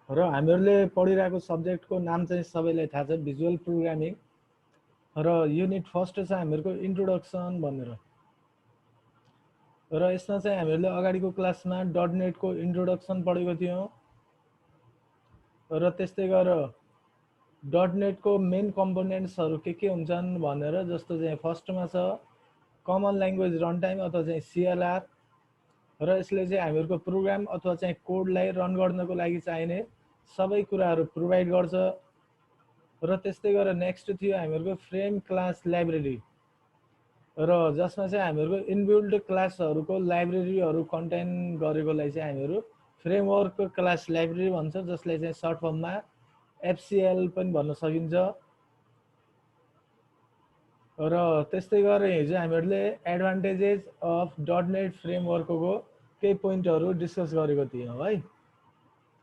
र हामीहरूले पढिरहेको सब्जेक्टको नाम चाहिँ सबैलाई थाहा छ, भिजुअल प्रोग्रामिङ। र युनिट फर्स्ट छ हामीहरूको इन्ट्रोडक्सन भनेर। र यसमा चाहिँ हामीहरूले अगाडिको क्लासमा डट नेटको इन्ट्रोडक्सन पढेको थियौँ। र त्यस्तै गरेर डट नेटको मेन कम्पोनेन्ट्सहरू के हुन्छन् भनेर, जस्तो चाहिँ फर्स्टमा छ कमन ल्याङ्ग्वेज रन टाइम अथवा चाहिँ सिएलआर। र यसले चाहिँ हामीहरूको प्रोग्राम अथवा चाहिँ कोडलाई रन गर्नको लागि चाहिने सबै कुराहरू प्रोभाइड गर्छ। र त्यस्तै गरेर नेक्स्ट थियो हामीहरूको फ्रेम क्लास लाइब्रेरी, र जसमा चाहिँ हामीहरूको इनबिल्ड क्लासहरूको लाइब्रेरीहरू कन्टेन गरेकोलाई चाहिँ हामीहरू फ्रेमवर्क क्लास लाइब्रेरी भन्छ, जसलाई चाहिँ सर्ट फर्ममा एफसिएल पनि भन्न सकिन्छ। र त्यस्तै गरेर हिजो हामीहरूले एडभान्टेजेस अफ डट नेट फ्रेमवर्कको केही पोइन्टहरू डिस्कस गरेको थियौँ है।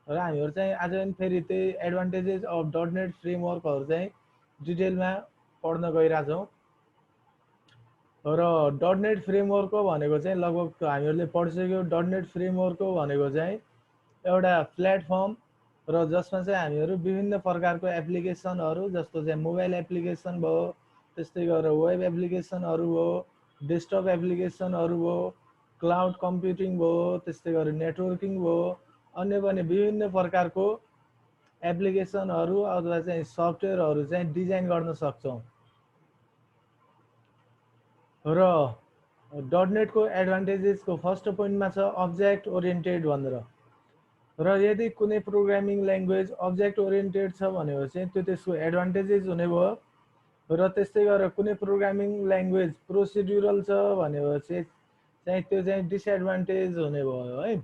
र हामीहरू चाहिँ आज पनि फेरि त्यही एडभान्टेजेस अफ डट नेट फ्रेमवर्कहरू चाहिँ डिटेलमा पढ्न गइरहेछौँ। र डट नेट फ्रेमवर्क भनेको चाहिँ लगभग हामीहरूले पढिसक्यो। डट नेट फ्रेमवर्क भनेको चाहिँ एउटा प्लेटफर्म, र जसमा चाहिँ हामीहरू विभिन्न प्रकारको एप्लिकेसनहरू, जस्तो चाहिँ मोबाइल एप्लिकेसन भयो, त्यस्तै गरेर वेब एप्लिकेसनहरू भयो, डेस्कटप एप्लिकेसनहरू भयो, क्लाउड कम्प्युटिङ भयो, त्यस्तै गरेर नेटवर्किङ भयो, अन्य पनि विभिन्न प्रकारको एप्लिकेसनहरू अथवा चाहिँ सफ्टवेयरहरू चाहिँ डिजाइन गर्न सक्छौँ। र डट नेटको एडभान्टेजेसको फर्स्ट पोइन्टमा छ अब्जेक्ट ओरिएन्टेड भनेर। र यदि कुनै प्रोग्रामिङ ल्याङ्ग्वेज अब्जेक्ट ओरिएन्टेड छ भनेपछि चाहिँ त्यो त्यसको एडभान्टेजेस हुने भयो। र त्यस्तै गरेर कुनै प्रोग्रामिङ ल्याङ्ग्वेज प्रोसिड्युरल छ भनेपछि चाहिँ त्यो चाहिँ डिसएडभान्टेज हुने भयो है।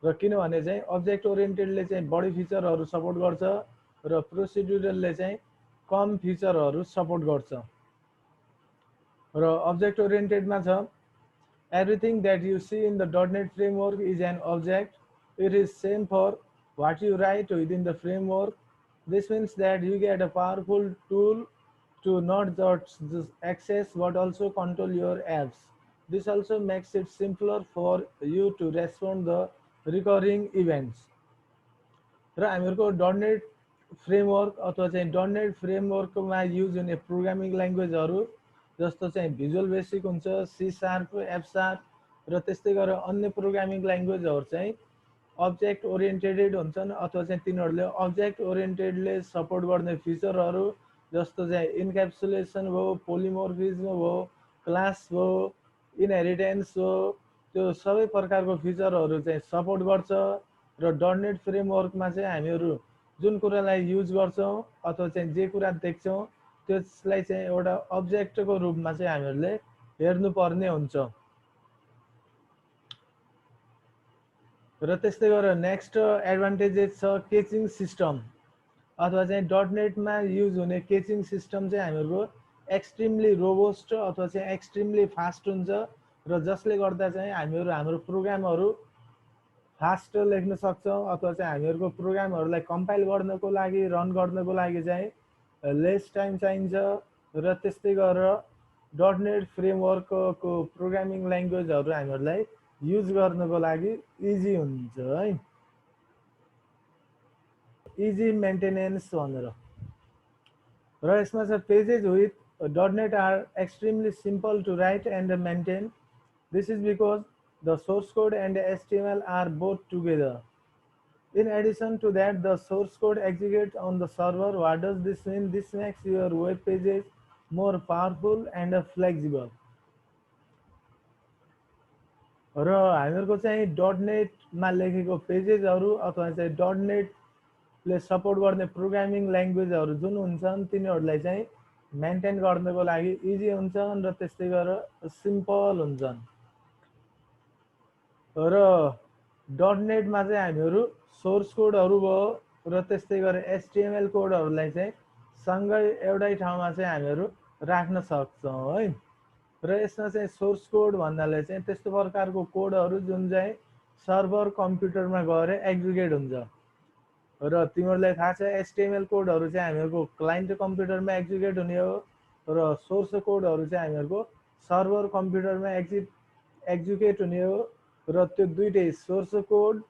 र किनभने चाहिँ अब्जेक्ट ओरिएन्टेडले चाहिँ बढी फिचरहरू सपोर्ट गर्छ, र प्रोसिड्युरलले चाहिँ कम फिचरहरू सपोर्ट गर्छ। र अब्जेक्ट ओरिएन्टेडमा छ everything that you see in the .NET framework is an object. It is same for what you write within the framework. This means that you get a powerful tool to not just access but also control your apps. This also makes it simpler for you to respond the recurring events. र हामीहरूको dot net framework अथवा चाहिँ dot net फ्रेमवर्कमा use हुने programming ल्याङ्ग्वेजहरू जस्तो चाहिँ visual basic हुन्छ, C sharp, F sharp, र त्यस्तै गरेर अन्य प्रोग्रामिङ ल्याङ्ग्वेजहरू चाहिँ अब्जेक्ट ओरिएन्टेड हुन्छन्, अथवा चाहिँ तिनीहरूले अब्जेक्ट ओरिएन्टेडले सपोर्ट गर्ने फिचरहरू जस्तो चाहिँ इन्क्याप्सुलेसन भयो, पोलिमोर्फिज्म भयो, क्लास भयो, इनहेरिटेन्स हो, त्यो सबै प्रकारको फिचरहरू चाहिँ सपोर्ट गर्छ। र डट नेट फ्रेमवर्कमा चाहिँ हामीहरू जुन कुरालाई युज गर्छौँ अथवा चाहिँ जे कुरा देख्छौँ त्यसलाई चाहिँ एउटा अब्जेक्टको रूपमा चाहिँ हामीहरूले हेर्नुपर्ने हुन्छ। र त्यस्तै गरेर नेक्स्ट एडभान्टेजेस छ केचिङ सिस्टम, अथवा चाहिँ डट नेटमा युज हुने केचिङ सिस्टम चाहिँ हामीहरूको एक्सट्रिमली रोबोस्ट अथवा चाहिँ एक्सट्रिमली फास्ट हुन्छ, र जसले गर्दा चाहिँ हामीहरू हाम्रो प्रोग्रामहरू फास्ट लेख्न सक्छौँ, अथवा चाहिँ हामीहरूको प्रोग्रामहरूलाई कम्पाइल गर्नको लागि, रन गर्नको लागि चाहिँ लेस टाइम चाहिन्छ। र त्यस्तै गरेर डट नेट फ्रेमवर्कको प्रोग्रामिङ ल्याङ्ग्वेजहरू हामीहरूलाई युज गर्नको लागि इजी हुन्छ है। इजी मेन्टेनेन्स भनेर। र यसमा छ pages with dot net are extremely simple to write and maintain. This is because the source code and HTML are both together. In addition to that, the source code executes on the server. What does this mean? This makes your web pages more powerful and flexible. र हामीहरूको चाहिँ dot नेटमा लेखेको पेजेसहरू अथवा चाहिँ dot नेटले support गर्ने programming ल्याङ्ग्वेजहरू जुन हुन्छन् तिनीहरूलाई चाहिँ मेन्टेन गर्नको लागि इजी हुन्छन्, र त्यस्तै गरेर सिम्पल हुन्छन्। र डट नेटमा चाहिँ हामीहरू सोर्स कोडहरू भयो, र त्यस्तै गरेर एचटिएमएल कोडहरूलाई चाहिँ सँगै एउटै ठाउँमा चाहिँ हामीहरू राख्न सक्छौँ है। र यसमा चाहिँ सोर्स कोड भन्नाले चाहिँ त्यस्तो प्रकारको कोडहरू जुन चाहिँ सर्भर कम्प्युटरमा गएर एक्जिक्युट हुन्छ। र तिमीहरूलाई थाहा छ एचटिएमएल कोडहरू चाहिँ हामीहरूको क्लाइन्ट कम्प्युटरमा एक्जिक्युट हुने हो, र सोर्स कोडहरू चाहिँ हामीहरूको सर्भर कम्प्युटरमा एक्जिक्युट हुने हो। र त्यो दुइटै सोर्स कोड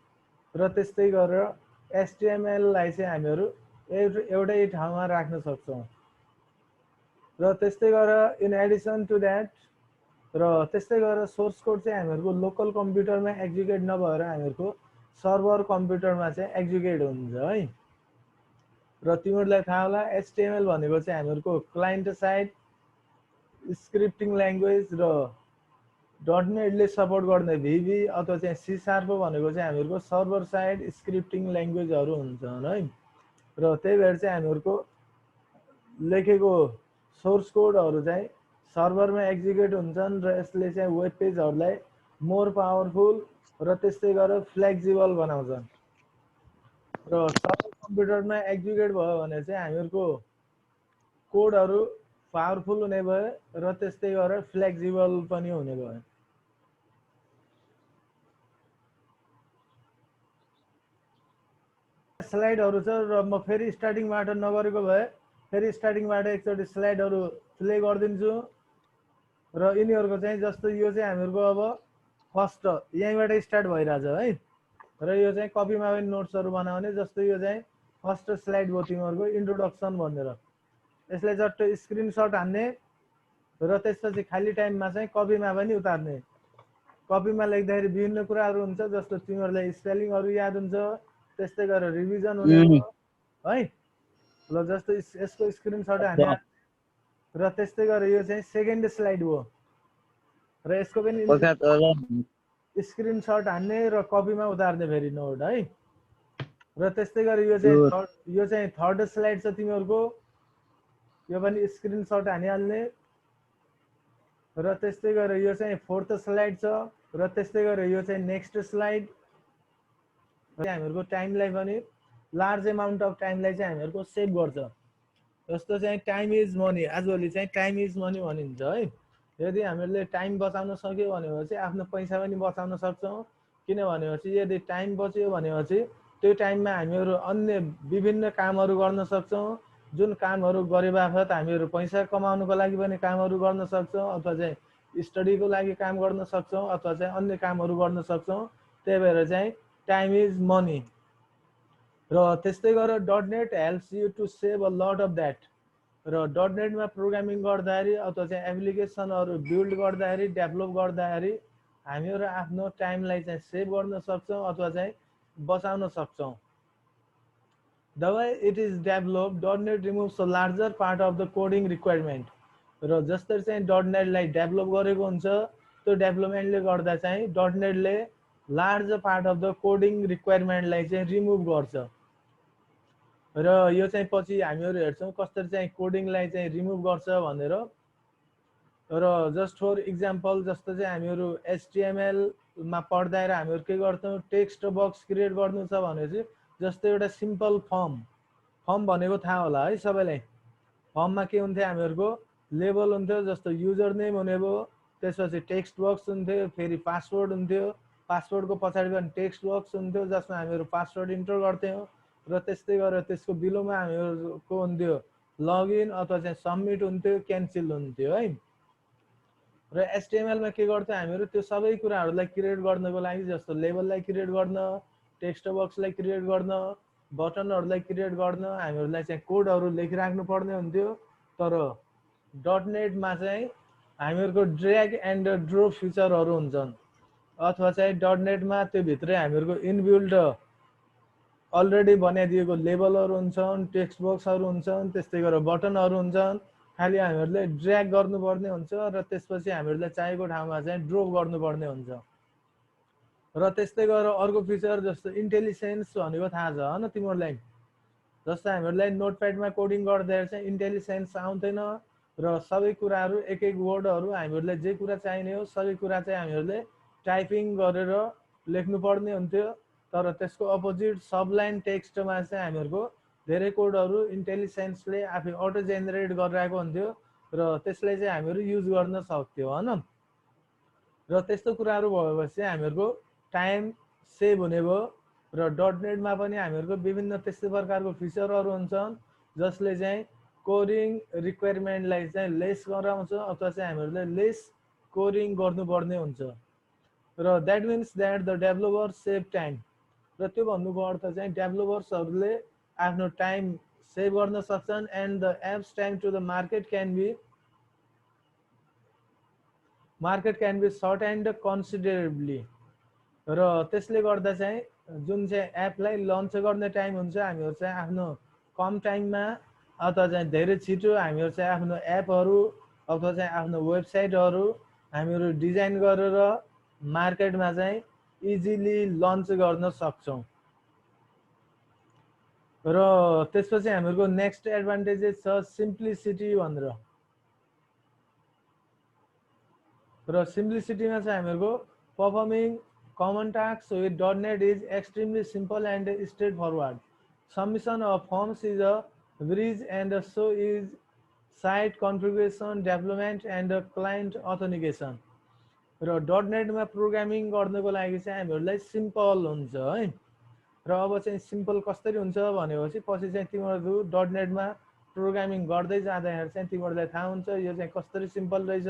र त्यस्तै गरेर HTML लाई चाहिँ हामीहरू एउटै ठाउँमा राख्न सक्छौं र त्यस्तै गरेर इन एडिसन टु दैट र त्यस्तै गरेर सोर्स कोड चाहिँ हामीहरूको लोकल कम्प्युटरमा एक्जिक्युट नभएर हामीहरूको सर्भर कम्प्युटरमा चाहिँ एक्जिक्युट हुन्छ है र तिमीहरूलाई थाहा होला HTML भनेको चाहिँ हामीहरूको क्लाइन्ट साइड स्क्रिप्टिङ ल्याङ्ग्वेज र .NET ले सपोर्ट गर्ने VB अथवा चाहिँ C# भनेको चाहिँ हामीहरूको सर्भर साइड स्क्रिप्टिङ ल्याङ्ग्वेजहरू हुन्छन् है र त्यही भएर चाहिँ हामीहरूको लेखेको सोर्स कोडहरू चाहिँ सर्भरमा एक्जिक्युट हुन्छन् र यसले चाहिँ वेब पेजहरूलाई मोर पावरफुल र त्यस्तै गरेर फ्लेक्सिबल बनाउँछन् र सर्भर कम्प्युटरमा एक्जिक्युट भयो भने चाहिँ हामीहरूको कोडहरू पावरफुल हुने भयो र त्यस्तै गरेर फ्लेक्सिबल पनि हुने भयो स्लाइडहरू छ र म फेरि स्टार्टिङबाट नगरेको भए फेरि स्टार्टिङबाट एकचोटि स्लाइडहरू प्ले गरिदिन्छु र यिनीहरूको चाहिँ जस्तो यो चाहिँ हामीहरूको अब फर्स्ट यहीँबाट स्टार्ट भइरहेछ है र यो चाहिँ कपीमा पनि नोट्सहरू बनाउने जस्तो यो चाहिँ फर्स्ट स्लाइड भयो तिमीहरूको इन्ट्रोडक्सन भनेर यसलाई जट्ट स्क्रिनसट हान्ने र त्यसपछि खाली टाइममा चाहिँ कपीमा पनि उतार्ने कपीमा लेख्दाखेरि विभिन्न कुराहरू हुन्छ जस्तो तिमीहरूलाई स्पेलिङहरू याद हुन्छ त्यस्तै गरेर रिभिजन हुने है ल जस्तो यसको स्क्रिनसट हाने र त्यस्तै गरेर यो चाहिँ सेकेन्ड स्लाइड हो र यसको पनि स्क्रिनसट हान्ने र कपीमा उतार्ने फेरि नोट है र त्यस्तै गरेर यो चाहिँ थर्ड स्लाइड छ तिमीहरूको यो पनि स्क्रिनसट हानिहाल्ने र त्यस्तै गरेर यो चाहिँ फोर्थ स्लाइड छ र त्यस्तै गरेर यो चाहिँ नेक्स्ट स्लाइड हामीहरूको टाइमलाई पनि लार्ज अमाउन्ट अफ टाइमलाई चाहिँ हामीहरूको सेभ गर्छ जस्तो चाहिँ टाइम इज मनी आजभोलि चाहिँ टाइम इज मनी भनिन्छ है यदि हामीले टाइम बचाउन सक्यो भनेपछि आफ्नो पैसा पनि बचाउन सक्छौँ किनभनेपछि यदि टाइम बच्यो भनेपछि त्यो टाइममा हामीहरू अन्य विभिन्न कामहरू गर्न सक्छौँ जुन कामहरू गरे बापत हामीहरू पैसा कमाउनको लागि पनि कामहरू गर्न सक्छौँ अथवा चाहिँ स्टडीको लागि काम गर्न सक्छौँ अथवा चाहिँ अन्य कामहरू गर्न सक्छौँ त्यही भएर चाहिँ टाइम इज मनी र त्यस्तै गरेर .NET helps you to save a lot of that र .NET मा प्रोग्रामिङ गर्दाखेरि अथवा चाहिँ एप्लिकेसनहरू बिल्ड गर्दाखेरि डेभलप गर्दाखेरि हामीहरू आफ्नो टाइमलाई चाहिँ सेभ गर्न सक्छौँ अथवा चाहिँ बचाउन सक्छौँ The way it is developed, .NET removes a larger part of the coding requirement. र जसरी चाहिँ .NET लाई डेभलप गरेको हुन्छ त्यो डेभलपमेन्टले गर्दा चाहिँ .NET ले large part of the coding रिक्वायरमेन्टलाई चाहिँ रिमुभ गर्छ र यो चाहिँ पछि हामीहरू हेर्छौँ कसरी चाहिँ कोडिङलाई चाहिँ रिमुभ गर्छ भनेर र जस्ट फर इक्जाम्पल जस्तो चाहिँ हामीहरू HTML मा पढ्दाखेरि हामीहरू के गर्छौँ टेक्स्ट बक्स क्रिएट गर्नु छ भनेपछि जस्तो एउटा सिम्पल फर्म भनेको थाहा होला है सबैलाई फर्ममा के हुन्थ्यो हामीहरूको लेबल हुन्थ्यो जस्तो युजर नेम हुने भयो त्यसपछि टेक्स्ट बक्स हुन्थ्यो फेरि पासवर्ड हुन्थ्यो पासवर्डको पछाडि पनि टेक्स्ट बक्स हुन्थ्यो जसमा हामीहरू पासवर्ड इन्टर गर्थ्यौँ र त्यस्तै गरेर त्यसको बिलोमा हामीहरूको हुन्थ्यो लगइन अथवा चाहिँ सबमिट हुन्थ्यो क्यान्सल हुन्थ्यो है र HTML मा के गर्थ्यो हामीहरू त्यो सबै कुराहरूलाई क्रिएट गर्नको लागि जस्तो लेबललाई क्रिएट गर्न टेक्स्ट बक्सलाई क्रिएट गर्न बटनहरूलाई क्रिएट गर्न हामीहरूलाई चाहिँ कोडहरू लेखिराख्नु पर्ने हुन्थ्यो तर .NET मा चाहिँ हामीहरूको ड्र्याग एन्ड ड्रप फिचरहरू हुन्छन् अथवा चाहिँ .NET मा त्यो भित्रै हामीहरूको इनबिल्ट अलरेडी बनाइदिएको लेबलहरू हुन्छन् टेक्स्ट बक्सहरू हुन्छन् त्यस्तै गरेर बटनहरू हुन्छन् खाली हामीहरूले ड्र्याग गर्नुपर्ने हुन्छ र त्यसपछि हामीहरूले चाहेको ठाउँमा चाहिँ ड्रप गर्नुपर्ने हुन्छ र त्यस्तै गरेर अर्को फिचर जस्तो इन्टेलिजेन्स भनेको थाहा छ हैन तिमीहरूलाई जस्तो हामीहरूलाई नोटप्याडमा कोडिङ गर्दाखेरि चाहिँ इन्टेलिजेन्स आउँदैन र सबै कुराहरू एक एक वर्डहरू हामीहरूलाई जे कुरा चाहिने हो सबै कुरा चाहिँ हामीहरूले टाइपिङ गरेर लेख्नुपर्ने हुन्थ्यो तर त्यसको अपोजिट सबलाइन टेक्स्टमा चाहिँ हामीहरूको धेरै कोडहरू इन्टेलिजेन्सले आफै अटो जेनेरेट गरिरहेको हुन्थ्यो र त्यसलाई चाहिँ हामीहरू युज गर्न सक्थ्यौँ हैन र त्यस्तो कुराहरू भएपछि हामीहरूको टाइम सेभ हुने भयो र .NET मा पनि हामीहरूको विभिन्न त्यस्तै प्रकारको फिचरहरू हुन्छन् जसले चाहिँ कोडिङ रिक्वायरमेन्टलाई चाहिँ लेस गराउँछ अथवा चाहिँ हामीहरूले लेस कोडिङ गर्नुपर्ने हुन्छ र that means that the developer save time र त्यो भन्नुको अर्थ चाहिँ डेभलपर्सहरूले आफ्नो टाइम सेभ गर्न सक्छन् and the apps time to the market can be short and considerably. र त्यसले गर्दा चाहिँ जुन चाहिँ एपलाई लन्च गर्ने टाइम हुन्छ हामीहरू चाहिँ आफ्नो कम टाइममा अथवा चाहिँ धेरै छिटो हामीहरू चाहिँ आफ्नो एपहरू अथवा चाहिँ आफ्नो वेबसाइटहरू हामीहरू डिजाइन गरेर मार्केटमा चाहिँ इजिली लन्च गर्न सक्छौँ। र त्यसपछि हामीहरूको नेक्स्ट एडभान्टेजेस छ सिम्प्लिसिटी भनेर। र सिम्प्लिसिटीमा चाहिँ हामीहरूको performing common tasks with .NET is extremely simple and straightforward. Submission of forms is a breeze and so is site configuration, development and client authentication. र .NET मा प्रोग्रामिङ गर्नको लागि चाहिँ हामीहरूलाई सिम्पल हुन्छ है। र अब चाहिँ सिम्पल कसरी हुन्छ भनेपछि पछि चाहिँ तिमीहरू .NET मा प्रोग्रामिङ गर्दै जाँदाखेरि चाहिँ तिमीहरूलाई थाहा हुन्छ यो चाहिँ कसरी सिम्पल रहेछ।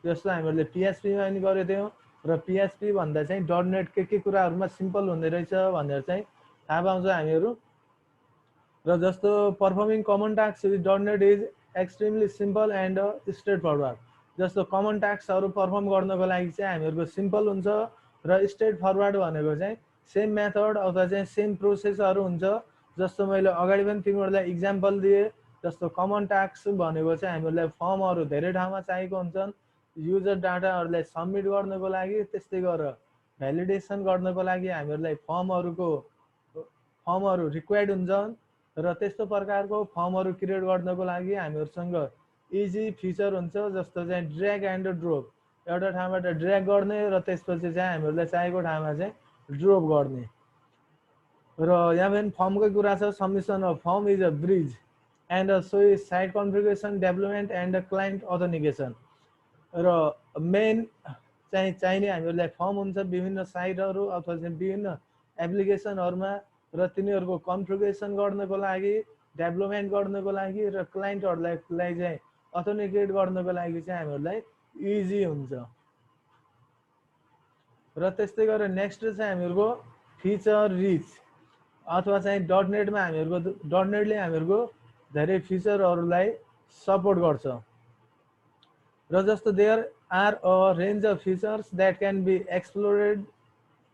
जस्तो हामीहरूले PHP मा पनि गरेको थियौँ र PHP भन्दा चाहिँ .NET के कुराहरूमा सिम्पल हुँदै रहेछ भनेर चाहिँ थाहा पाउँछ हामीहरू। र जस्तो performing common task with .NET is extremely simple and straight forward. जस्तो कमन टास्कहरू पर्फर्म गर्नको लागि चाहिँ हामीहरूको सिम्पल हुन्छ र स्ट्रेट फरवर्ड भनेको चाहिँ सेम मेथड अथवा चाहिँ सेम प्रोसेसहरू हुन्छ। जस्तो मैले अगाडि पनि तिमीहरूलाई इक्जाम्पल दिएँ। जस्तो कमन टास्क भनेको चाहिँ हामीहरूलाई फर्महरू धेरै ठाउँमा चाहिएको हुन्छन् युजर डाटाहरूलाई सबमिट गर्नको लागि, त्यस्तै गरेर भ्यालिडेसन गर्नको लागि हामीहरूलाई फर्महरू रिक्वायर्ड हुन्छन्। र त्यस्तो प्रकारको फर्महरू क्रिएट गर्नको लागि हामीहरूसँग इजी फिचर हुन्छ जस्तो चाहिँ ड्र्याग एन्ड ड्रोप। एउटा ठाउँबाट ड्र्याग गर्ने र त्यसपछि चाहिँ हामीहरूलाई चाहेको ठाउँमा चाहिँ ड्रोप गर्ने। र यहाँ पनि फर्मकै कुरा छ। Submission of form is a breeze and so is site configuration, development and client authentication. र मेन चाहिँ चाहिने हामीहरूलाई फर्म हुन्छ विभिन्न साइटहरू अथवा चाहिँ विभिन्न एप्लिकेसनहरूमा र तिनीहरूको कन्फिगरेसन गर्नको लागि, डेभलपमेन्ट गर्नको लागि र क्लाइन्टहरूलाई चाहिँ अथेन्टिकेट गर्नको लागि चाहिँ हामीहरूलाई इजी हुन्छ। र त्यस्तै गरेर नेक्स्ट चाहिँ हामीहरूको फिचर रिच अथवा चाहिँ .NET मा हामीहरूको .NET ले हामीहरूको धेरै फिचरहरूलाई सपोर्ट गर्छ। र जस्तो there are a range of features that can be explored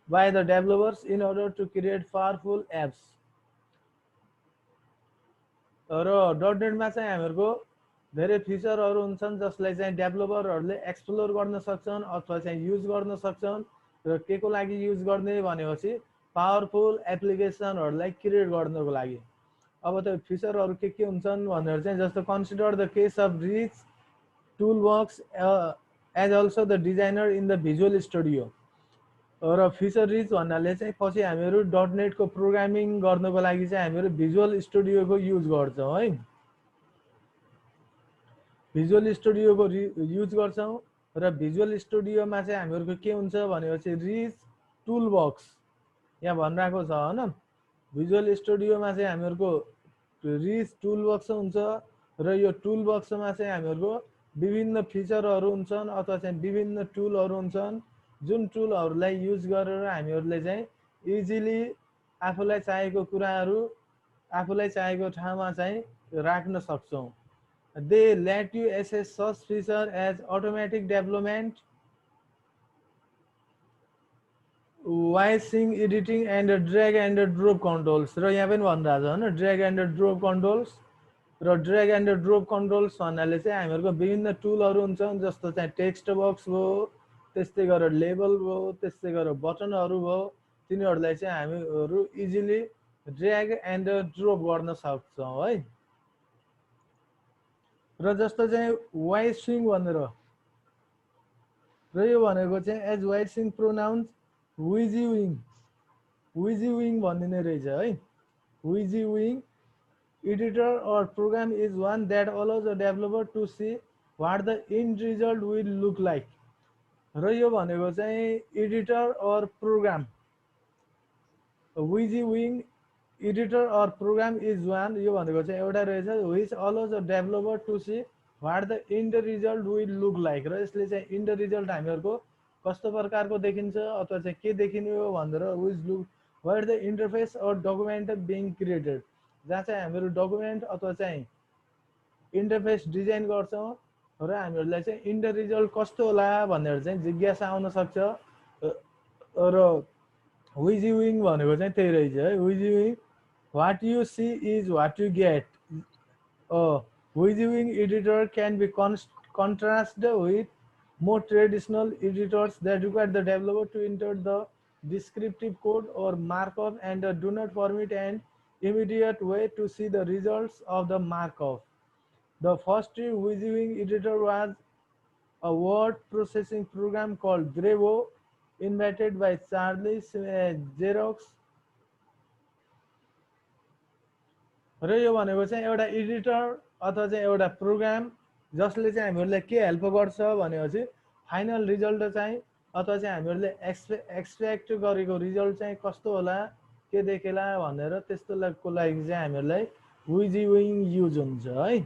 by the developers in order to create powerful apps. र .NET मा चाहिँ हामीहरूको धेरै फिचरहरू हुन्छन् जसलाई चाहिँ डेभलपरहरूले एक्सप्लोर गर्न सक्छन् अथवा चाहिँ युज गर्न सक्छन्। र के को लागि युज गर्ने भनेपछि पावरफुल एप्लिकेसनहरूलाई क्रिएट गर्नको लागि। अब त्यो फिचरहरू के हुन्छन् भनेर चाहिँ जस्तो consider the case of rich tool box as also the designer in the visual studio. र फिचर रिच भन्नाले चाहिँ पछि हामीहरू .NET को प्रोग्रामिङ गर्नको लागि चाहिँ हामीहरू भिजुअल स्टुडियोको युज गर्छौँ है। भिजुअल स्टुडियोको युज गर्छौँ र भिजुअल स्टुडियोमा चाहिँ हामीहरूको के हुन्छ भनेपछि रिच टुल बक्स यहाँ भनिरहेको छ होइन। भिजुअल स्टुडियोमा चाहिँ हामीहरूको रिच टुल बक्स हुन्छ र यो टुल बक्समा चाहिँ हामीहरूको विभिन्न फिचरहरू हुन्छन् अथवा चाहिँ विभिन्न टुलहरू हुन्छन् जुन टुलहरूलाई युज गरेर हामीहरूले चाहिँ इजिली आफूलाई चाहेको कुराहरू आफूलाई चाहेको ठाउँमा चाहिँ राख्न सक्छौँ। They let you access such feature as automatic development, voicing, editing and drag and drop controls. र यहाँ पनि भनिरहेको छ होइन ड्र्याग एन्ड ड्रोप कन्ट्रोल्स। र ड्र्याग एन्ड ड्रोप कन्ट्रोल्स भन्नाले चाहिँ हामीहरूको विभिन्न टुलहरू हुन्छन् जस्तो चाहिँ टेक्स्ट बक्स भयो, त्यस्तै गरेर लेबल भयो, त्यस्तै गरेर बटनहरू भयो। तिनीहरूलाई चाहिँ हामीहरू इजिली ड्र्याग एन्ड ड्रोप गर्न सक्छौँ है। र जस्तो चाहिँ वाइड स्विङ भनेर र यो भनेको चाहिँ as wide swing pronounce wizzy wig भनिदिने रहेछ है। Wizzy wig editor or program is one that allows a developer to see what the end result will look like. र यो भनेको चाहिँ editor or program wizzy wig editor or program is one यो भनेको चाहिँ एउटा रहेछ which allows a developer to see what the end result will look like. र यसले चाहिँ इन्ड रिजल्ट हामीहरूको कस्तो प्रकारको देखिन्छ अथवा चाहिँ के देखिने हो भनेर where the interface or document being created, जहाँ चाहिँ हामीहरू डकुमेन्ट अथवा चाहिँ इन्टरफेस डिजाइन गर्छौँ र हामीहरूलाई चाहिँ इन्टर रिजल्ट कस्तो होला भनेर चाहिँ जिज्ञासा आउन सक्छ। र विजिविङ भनेको चाहिँ त्यही रहेछ है। विजिविङ, what you see is what you get. A WYSIWYG editor can be contrasted with more traditional editors that require the developer to enter the descriptive code or markup and do not permit an immediate way to see the results of the markup. The first WYSIWYG editor was a word processing program called Brevo, invented by Charlie Xerox. र यो भनेको चाहिँ एउटा editor अथवा चाहिँ एउटा programme जसले चाहिँ हामीहरूलाई के हेल्प गर्छ भनेपछि फाइनल रिजल्ट चाहिँ अथवा चाहिँ हामीहरूले एक्सपेक्ट गरेको रिजल्ट चाहिँ कस्तो होला के देखेला भनेर त्यस्तोको लागि चाहिँ हामीहरूलाई विजिविङ युज हुन्छ है।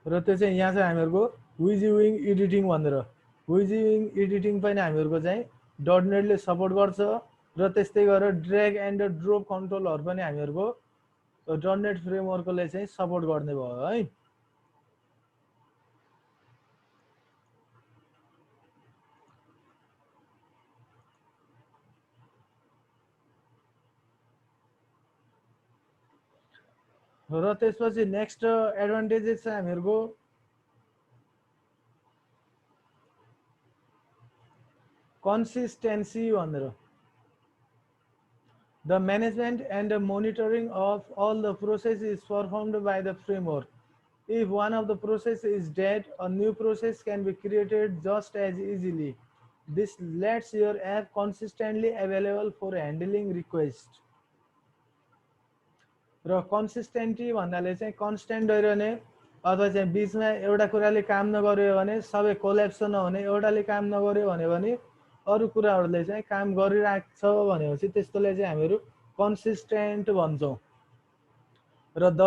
र त्यो चाहिँ यहाँ चाहिँ हामीहरूको विजिविङ एडिटिङ भनेर विजिविङ एडिटिङ पनि हामीहरूको चाहिँ डटनेटले सपोर्ट गर्छ र त्यस्तै गरेर ड्र्याग एन्ड ड्रप कन्ट्रोलहरु पनि हामीहरूको डटनेट फ्रेमवर्कले चाहिँ सपोर्ट गर्ने भयो है। र त्यसपछि नेक्स्ट एडभान्टेजेस चाहिँ हामीहरूको कन्सिस्टेन्सी भनेर The management and the monitoring of all the process is performed by the framework. If one of the process is dead, a new process can be created just as easily. This lets your app consistently available for handling requests. र कन्सिस्टेन्टी भन्नाले चाहिँ constant रहिरहने अथवा चाहिँ बीचमा एउटा कुराले काम नगर्यो भने सबै कोल्याप्स नहुने, एउटाले काम नगर्यो भने अरु कुराहरुले चाहिँ काम गरिरहेको छ भनेपछि त्यस्तोले चाहिँ हामीहरु कन्सिस्टेन्ट भन्छौं। र the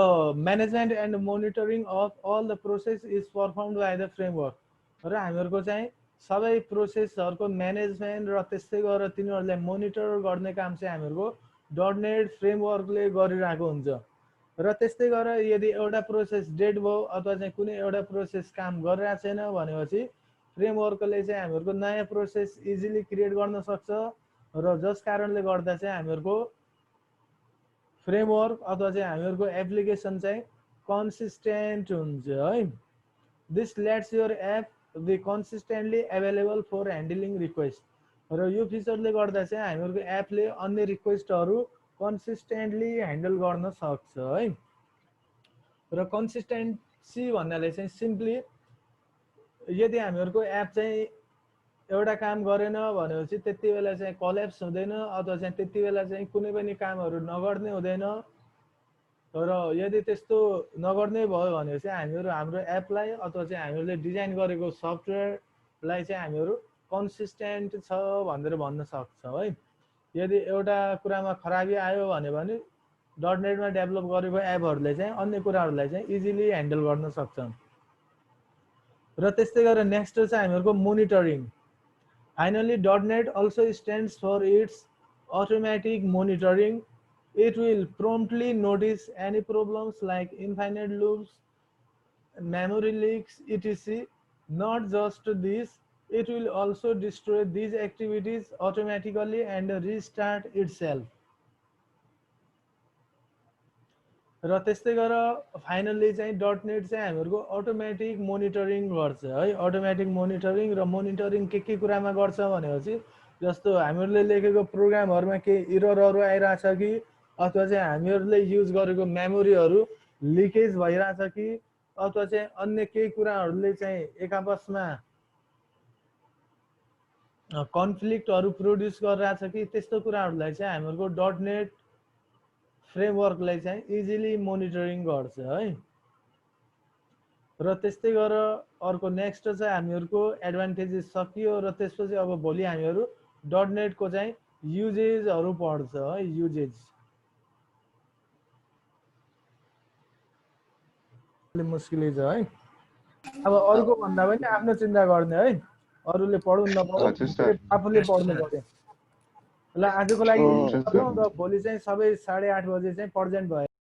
management and monitoring of all the process is performed by the framework. र हामीहरुको चाहिँ सबै प्रोसेसहरुको म्यानेजमेन्ट र त्यस्तै गरेर तिनीहरुलाई मोनिटर गर्ने काम चाहिँ हामीहरुको डटनेट फ्रेमवर्कले गरिरहेको हुन्छ। र त्यस्तै गरेर यदि एउटा प्रोसेस डेड भयो अथवा चाहिँ कुनै एउटा प्रोसेस काम गरिरहेको छैन भनेपछि फ्रेमवर्कले चाहिँ हामीहरुको नयाँ प्रोसेस इजिली क्रिएट गर्न सक्छ र जस कारणले गर्दा चाहिँ हामीहरुको फ्रेमवर्क अथवा चाहिँ हामीहरुको एप्लिकेसन चाहिँ कन्सिस्टेन्ट हुन्छ है। This lets your app be consistently available for handling request. र यो फिचरले गर्दा चाहिँ हामीहरुको एपले अन्य रिक्वेस्टहरु कन्सिस्टेन्टली ह्यान्डल गर्न सक्छ है। र कन्सिस्टेन्सी भन्नाले चाहिँ सिम्पली यदि हामीहरुको एप चाहिँ एउटा काम गरेन भनेपछि त्यति बेला चाहिँ कोल्याप्स हुँदैन अथवा चाहिँ त्यति बेला चाहिँ कुनै पनि कामहरु नगर्ने हुँदैन। र यदि त्यस्तो नगर्ने भयो भने चाहिँ हामीहरु हाम्रो एपलाई अथवा चाहिँ हामीले डिजाइन गरेको सफ्टवेयरलाई चाहिँ हामीहरु कन्सिस्टेन्ट छ भनेर भन्न सक्छौं है। यदि एउटा कुरामा खराबी आयो भने डटनेटमा डेभलप गरेको एपहरुले चाहिँ अन्य कुराहरुलाई चाहिँ इजिली ह्यान्डल गर्न सक्छन्। र त्यस्तै गरेर नेक्स्ट चाहिँ हामीहरुको monitoring. Finally, .NET also stands for its automatic monitoring. It will promptly notice any problems like infinite loops, memory leaks, etc. Not just this, it will also destroy these activities automatically and restart itself. र त्यस्तै गरेर finally चाहिँ .NET चाहिँ हामीहरुको automatic monitoring गर्छ है। Automatic monitoring र monitoring के कुरामा गर्छ भनेपछि जस्तो हामीहरुले लेखेको प्रोग्रामहरुमा के एररहरु आइराछ कि अथवा चाहिँ हामीहरुले युज गरेको मेमोरीहरु लिकेज भइराछ कि अथवा चाहिँ अन्य केही कुराहरुले चाहिँ एकआपसमा कन्फ्लिक्टहरु प्रोड्युस गरिराछ कि त्यस्तो कुराहरुलाई चाहिँ हामीहरुको .NET फ्रेमवर्कलाई चाहिँ इजिली मोनिटरिङ गर्छ है। र त्यस्तै गरेर अर्को नेक्स्ट चाहिँ हामीहरुको एडभान्टेजेस सकियो र त्यसपछि अब भोलि हामीहरु .NET को चाहिँ युजेजहरु पढ्छ है। युजेज मुस्किलै छ है। अब अरूको भन्दा पनि आफ्नो चिन्ता गर्ने है, अरूले पढुन् नपढुन् आफूले पढ्नु पर्यो। ल आजको लागि हुन्छ गरौँ र भोलि चाहिँ सबै 8:30 बजे चाहिँ प्रेजेन्ट भयो